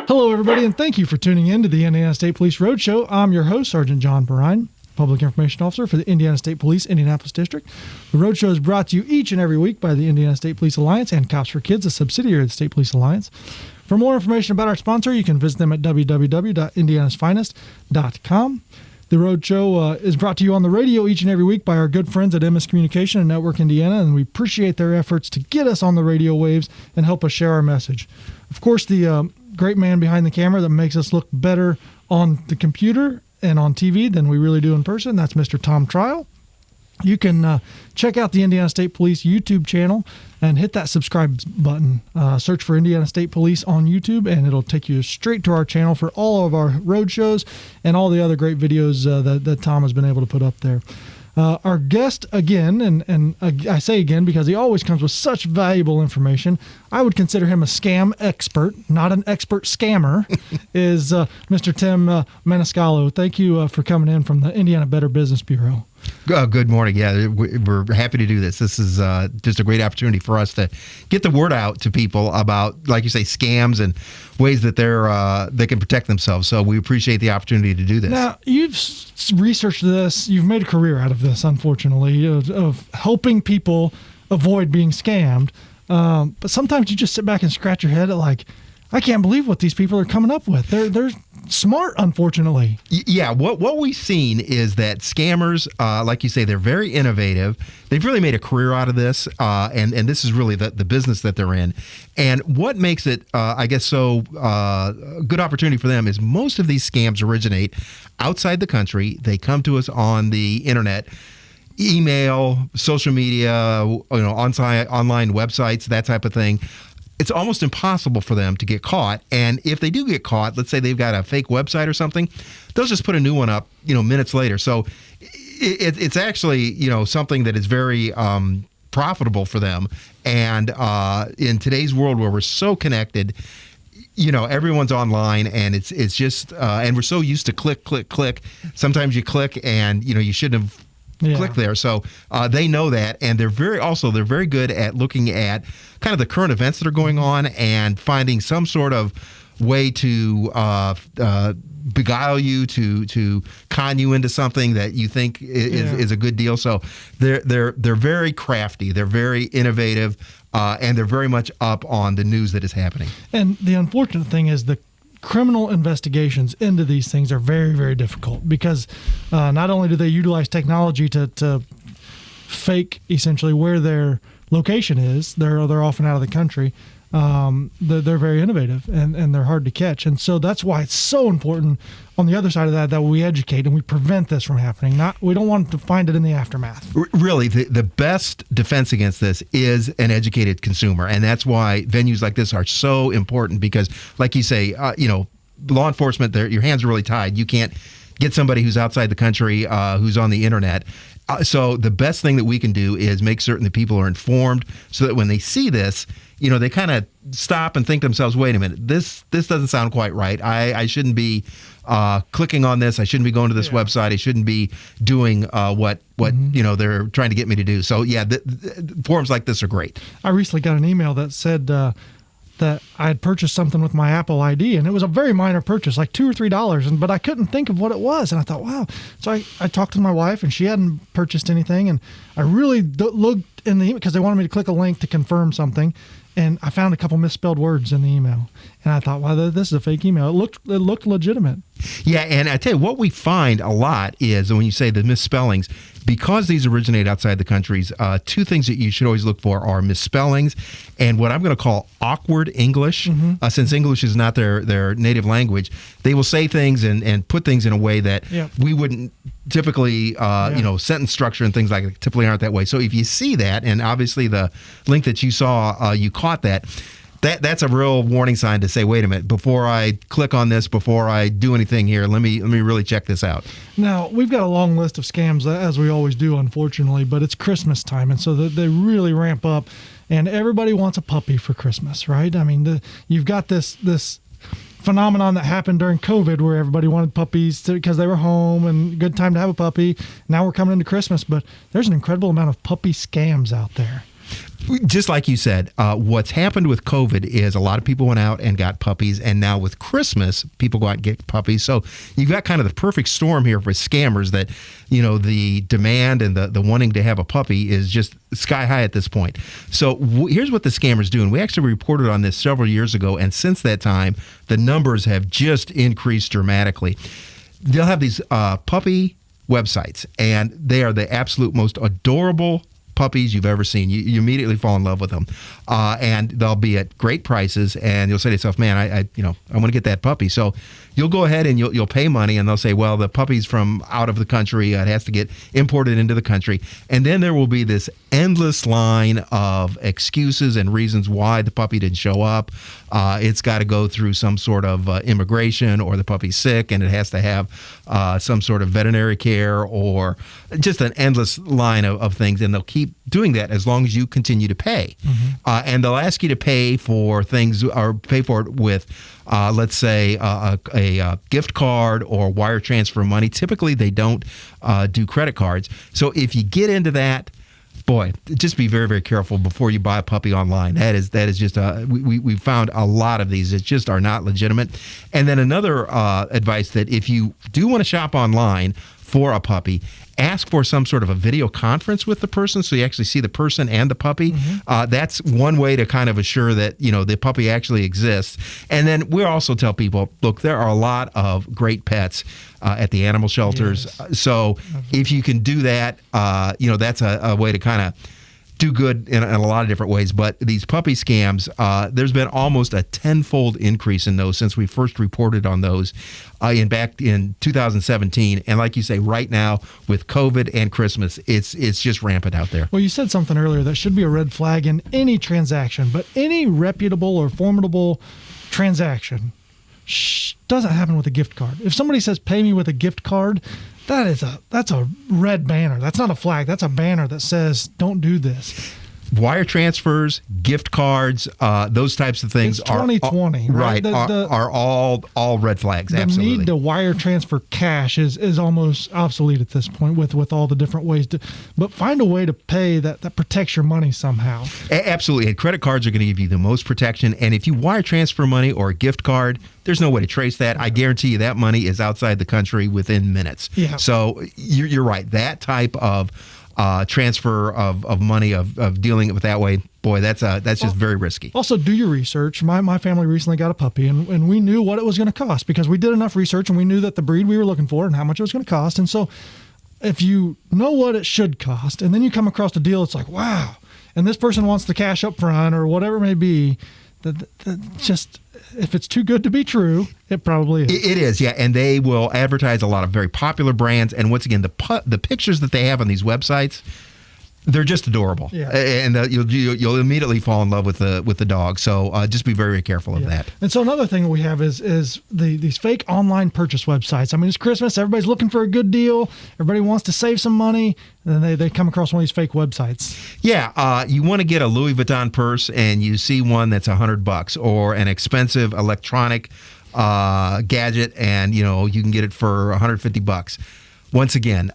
Hello, everybody, and thank you for tuning in to the Indiana State Police Roadshow. I'm your host, Sergeant John Perrine, Public Information Officer for the Indiana State Police Indianapolis District. The Roadshow is brought to you each and every week by the Indiana State Police Alliance and Cops for Kids, a subsidiary of the State Police Alliance. For more information about our sponsor, you can visit them at www.indianasfinest.com. The Roadshow is brought to you on the radio each and every week by our good friends at MS Communication and Network Indiana, and we appreciate their efforts to get us on the radio waves and help us share our message. Of course, the great man behind the camera that makes us look better on the computer and on TV than we really do in person, that's Mr. Tom Trial. You can check out the Indiana State Police YouTube channel and hit that subscribe button. Search for Indiana State Police on YouTube, and it'll take you straight to our channel for all of our road shows and all the other great videos that Tom has been able to put up there. Our guest again, and I say again because he always comes with such valuable information, I would consider him a scam expert, not an expert scammer, is Mr. Tim Maniscalco. Thank you for coming in from the Indiana Better Business Bureau. Good morning. Yeah, we're happy to do this. This is just a great opportunity for us to get the word out to people about, like you say, scams and ways that they can protect themselves. So we appreciate the opportunity to do this. Now, you've researched this. You've made a career out of this, unfortunately, of helping people avoid being scammed. But sometimes you just sit back and scratch your head at like, I can't believe what these people are coming up with. They're smart, unfortunately. Yeah, what we've seen is that scammers, like you say, they're very innovative. They've really made a career out of this, and this is really the business that they're in. And what makes it, I guess, so a good opportunity for them is most of these scams originate outside the country. They come to us on the internet, email, social media, online websites, that type of thing. It's almost impossible for them to get caught. And if they do get caught, let's say they've got a fake website or something, they'll just put a new one up, minutes later. So it's actually, something that is very profitable for them. And in today's world where we're so connected, everyone's online, and it's just, and we're so used to click. Sometimes you click and, you shouldn't have click there. So they know that, and they're very good at looking at kind of the current events that are going on and finding some sort of way to beguile you, to con you into something that you think is a good deal. So they're very crafty, they're very innovative, and they're very much up on the news that is happening. And the unfortunate thing is the criminal investigations into these things are very, very difficult because not only do they utilize technology to fake essentially where their location is, they're often out of the country. They're very innovative and they're hard to catch. And so that's why it's so important on the other side of that we educate and we prevent this from happening. We don't want to find it in the aftermath. Really, the best defense against this is an educated consumer. And that's why venues like this are so important because, like you say, law enforcement, your hands are really tied. You can't get somebody who's outside the country, who's on the internet. So the best thing that we can do is make certain that people are informed so that when they see this, they kind of stop and think to themselves, wait a minute, this doesn't sound quite right. I shouldn't be clicking on this. I shouldn't be going to this website. I shouldn't be doing what they're trying to get me to do. So, forums like this are great. I recently got an email that said that I had purchased something with my Apple ID, and it was a very minor purchase, like $2 or $3, but I couldn't think of what it was, and I thought, wow. So I talked to my wife, and she hadn't purchased anything, and I really looked in the email because they wanted me to click a link to confirm something, and I found a couple misspelled words in the email, and I thought, wow, this is a fake email. It looked legitimate. Yeah, and I tell you, what we find a lot is when you say the misspellings, because these originate outside the countries, two things that you should always look for are misspellings and what I'm going to call awkward English. Since English is not their native language, they will say things and put things in a way that we wouldn't typically, sentence structure and things like that typically aren't that way. So if you see that, and obviously the link that you saw, you caught that, that's a real warning sign to say, wait a minute, before I click on this, before I do anything here, let me really check this out. Now, we've got a long list of scams, as we always do, unfortunately, but it's Christmas time, and so they really ramp up, and everybody wants a puppy for Christmas, right? I mean, you've got this phenomenon that happened during COVID where everybody wanted puppies because they were home and good time to have a puppy. Now we're coming into Christmas, but there's an incredible amount of puppy scams out there. Just like you said, what's happened with COVID is a lot of people went out and got puppies, and now with Christmas, people go out and get puppies. So you've got kind of the perfect storm here for scammers that, the demand and the wanting to have a puppy is just sky high at this point. So here's what the scammers do, and we actually reported on this several years ago, and since that time, the numbers have just increased dramatically. They'll have these puppy websites, and they are the absolute most adorable puppies you've ever seen. You immediately fall in love with them, and they'll be at great prices. And you'll say to yourself, "Man, I want to get that puppy." So you'll go ahead and you'll pay money, and they'll say, "Well, the puppy's from out of the country. It has to get imported into the country." And then there will be this endless line of excuses and reasons why the puppy didn't show up. It's got to go through some sort of immigration, or the puppy's sick and it has to have some sort of veterinary care, or just an endless line of things. And they'll keep doing that as long as you continue to pay. And they'll ask you to pay for things, or pay for it with, let's say, a gift card or wire transfer money. Typically, they don't do credit cards. So if you get into that, boy, just be very, very careful before you buy a puppy online. That is just we found a lot of these that just are not legitimate. And then another advice, that if you do want to shop online for a puppy, ask for some sort of a video conference with the person, so you actually see the person and the puppy. That's one way to kind of assure that the puppy actually exists. And then we also tell people, look, there are a lot of great pets at the animal shelters. Yes. So if you can do that, that's a way to kind of do good in a lot of different ways. But these puppy scams, there's been almost a tenfold increase in those since we first reported on those back in 2017. And like you say, right now with COVID and Christmas, it's just rampant out there. Well, you said something earlier that should be a red flag in any transaction, but any reputable or formidable transaction doesn't happen with a gift card. If somebody says pay me with a gift card, that's a red banner. That's not a flag. That's a banner that says don't do this. Wire transfers, gift cards, those types of things it's 2020, right? Are all red flags. The Absolutely. need to wire transfer cash is almost obsolete at this point with all the different ways to. But find a way to pay that protects your money somehow. Absolutely, and credit cards are going to give you the most protection. And if you wire transfer money or a gift card, there's no way to trace that. I guarantee you that money is outside the country within minutes. Yeah. So you're right. That type of transfer of money, of dealing with that way, boy, that's just very risky. Also, do your research. My family recently got a puppy, and we knew what it was going to cost because we did enough research, and we knew that the breed we were looking for and how much it was going to cost. And so if you know what it should cost, and then you come across a deal, it's like, wow, and this person wants the cash up front or whatever it may be, just if it's too good to be true, it probably is. It is, yeah, and they will advertise a lot of very popular brands. And once again, the pictures that they have on these websites, they're just adorable. Yeah. And you'll immediately fall in love with the dog. So just be very, very careful of that. And so another thing we have is these fake online purchase websites. I mean, it's Christmas. Everybody's looking for a good deal. Everybody wants to save some money. And then they come across one of these fake websites. Yeah. You want to get a Louis Vuitton purse, and you see one that's $100, or an expensive electronic gadget, and you can get it for $150. Once again,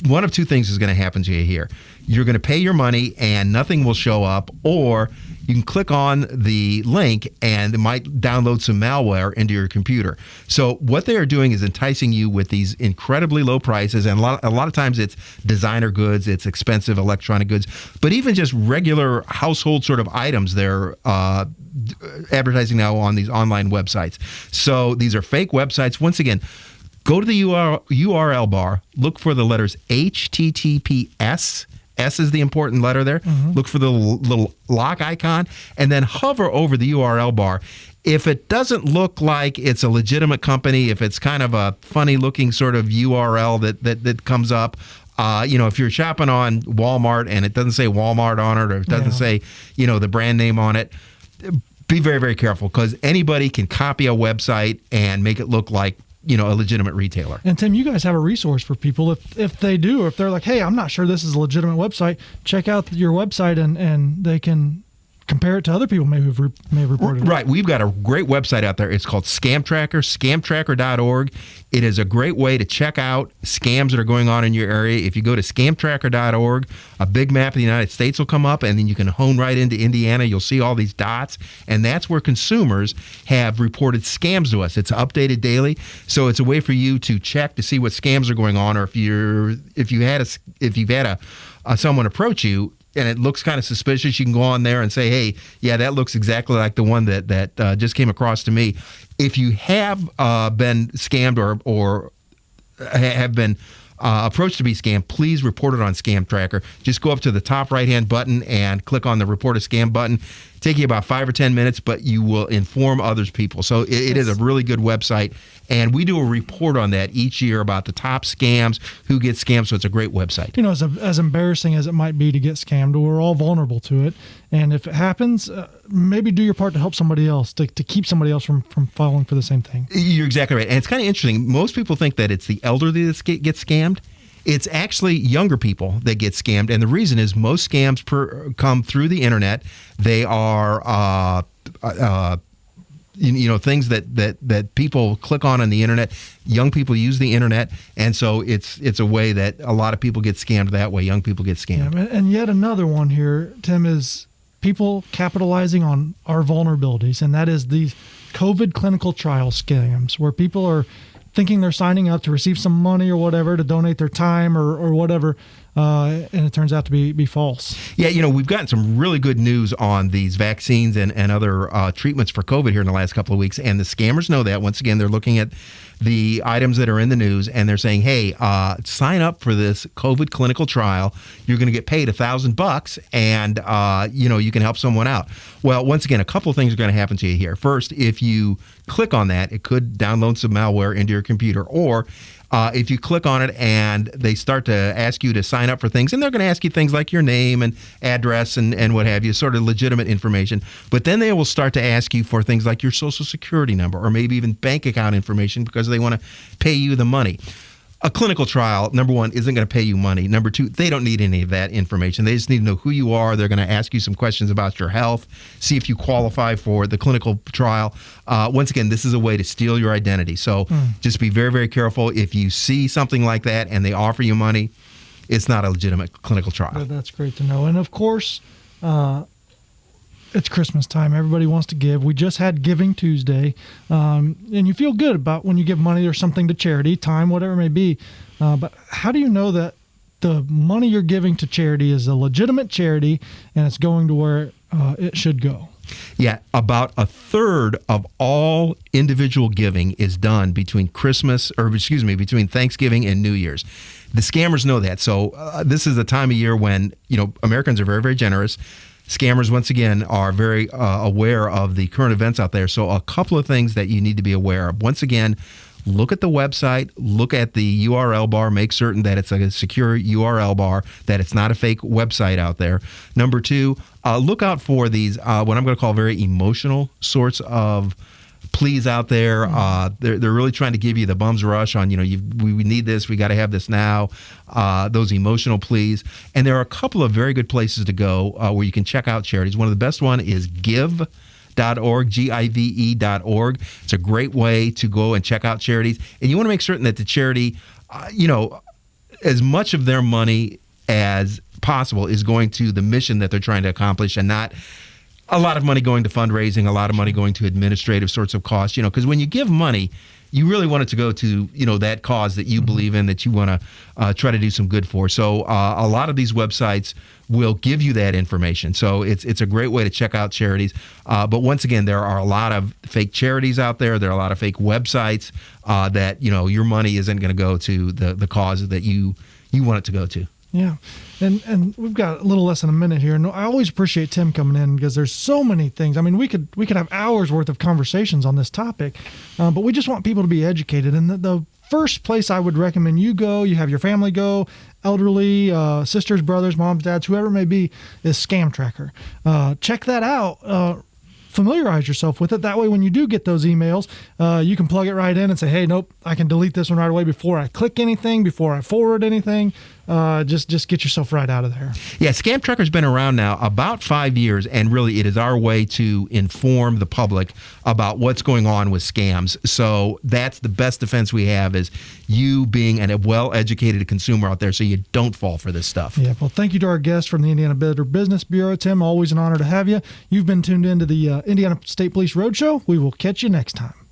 one of two things is going to happen to you here. You're going to pay your money and nothing will show up, or you can click on the link and it might download some malware into your computer. So what they are doing is enticing you with these incredibly low prices, and a lot of times it's designer goods, it's expensive electronic goods, but even just regular household sort of items they're advertising now on these online websites. So these are fake websites. Once again, go to the URL bar, look for the letters HTTPS. S is the important letter there. Look for the little lock icon, and then hover over the URL bar. If it doesn't look like it's a legitimate company, if it's kind of a funny-looking sort of URL that comes up, if you're shopping on Walmart and it doesn't say Walmart on it, or it doesn't say, the brand name on it, be very, very careful, because anybody can copy a website and make it look like a legitimate retailer. And Tim, you guys have a resource for people if they do, or if they're like, hey, I'm not sure this is a legitimate website, check out your website and they can compare it to other people may have reported it. Right. We've got a great website out there. It's called Scam Tracker, scamtracker.org. It is a great way to check out scams that are going on in your area. If you go to scamtracker.org, a big map of the United States will come up, and then you can hone right into Indiana. You'll see all these dots, and that's where consumers have reported scams to us. It's updated daily, so it's a way for you to check to see what scams are going on, or if you've had someone approach you and it looks kind of suspicious, you can go on there and say, hey, yeah, that looks exactly like the one that just came across to me. If you have been scammed or have been approached to be scammed, please report it on Scam Tracker. Just go up to the top right-hand button and click on the Report a Scam button. Take you about 5 or 10 minutes, but you will inform others people. So it is a really good website, and we do a report on that each year about the top scams, who gets scammed, so it's a great website. You know, as embarrassing as it might be to get scammed, we're all vulnerable to it. And if it happens, maybe do your part to help somebody else, to keep somebody else from falling for the same thing. You're exactly right. And it's kind of interesting. Most people think that it's the elderly that gets scammed. It's actually younger people that get scammed, and the reason is most scams come through the internet. They are, things that people click on the internet. Young people use the internet, and so it's a way that a lot of people get scammed that way. Young people get scammed. Yeah, and yet another one here, Tim, is people capitalizing on our vulnerabilities, and that is these COVID clinical trial scams, where people are thinking they're signing up to receive some money or whatever to donate their time or whatever, and it turns out to be false. Yeah, we've gotten some really good news on these vaccines and other treatments for COVID here in the last couple of weeks, and the scammers know that. Once again, they're looking at the items that are in the news, and they're saying, hey, sign up for this COVID clinical trial. You're going to get paid $1,000, and you can help someone out. Well, once again, a couple of things are going to happen to you here. First, if you click on that, it could download some malware into your computer, or if you click on it and they start to ask you to sign up for things, and they're going to ask you things like your name and address and what have you, sort of legitimate information. But then they will start to ask you for things like your Social Security number or maybe even bank account information because they want to pay you the money. A clinical trial, number one, isn't going to pay you money. Number two, they don't need any of that information. They just need to know who you are. They're going to ask you some questions about your health, see if you qualify for the clinical trial. Once again, this is a way to steal your identity. So just be very, very careful. If you see something like that and they offer you money, it's not a legitimate clinical trial. That's great to know. And of course, it's Christmas time. Everybody wants to give. We just had Giving Tuesday, and you feel good about when you give money or something to charity, time, whatever it may be. But how do you know that the money you're giving to charity is a legitimate charity and it's going to where it should go? Yeah, about a third of all individual giving is done between between Thanksgiving and New Year's. The scammers know that. So this is a time of year when, Americans are very, very generous. Scammers, once again, are very aware of the current events out there. So a couple of things that you need to be aware of. Once again, look at the website, look at the URL bar, make certain that it's a secure URL bar, that it's not a fake website out there. Number two, look out for these, what I'm going to call very emotional sorts of pleas out there. They're really trying to give you the bum's rush on, we need this, we got to have this now, those emotional pleas. And there are a couple of very good places to go where you can check out charities. One of the best one is give.org, give.org. It's a great way to go and check out charities. And you want to make certain that the charity, as much of their money as possible is going to the mission that they're trying to accomplish, and not a lot of money going to fundraising, a lot of money going to administrative sorts of costs, because when you give money, you really want it to go to, that cause that you believe in, that you want to try to do some good for. So a lot of these websites will give you that information. So it's a great way to check out charities. But once again, there are a lot of fake charities out there. There are a lot of fake websites that, your money isn't going to go to the cause that you want it to go to. Yeah. And we've got a little less than a minute here. And I always appreciate Tim coming in because there's so many things. I mean, we could have hours worth of conversations on this topic, but we just want people to be educated. And the first place I would recommend you go, you have your family go, elderly, sisters, brothers, moms, dads, whoever it may be, is Scam Tracker. Check that out. Familiarize yourself with it. That way, when you do get those emails, you can plug it right in and say, hey, nope, I can delete this one right away before I click anything, before I forward anything. just get yourself right out of there. Yeah, Scam Trucker's been around now about 5 years, and really it is our way to inform the public about what's going on with scams. So that's the best defense we have, is you being a well-educated consumer out there so you don't fall for this stuff. Yeah, well, thank you to our guest from the Indiana Better Business Bureau, Tim. Always an honor to have you. You've been tuned into the Indiana State Police Roadshow. We will catch you next time.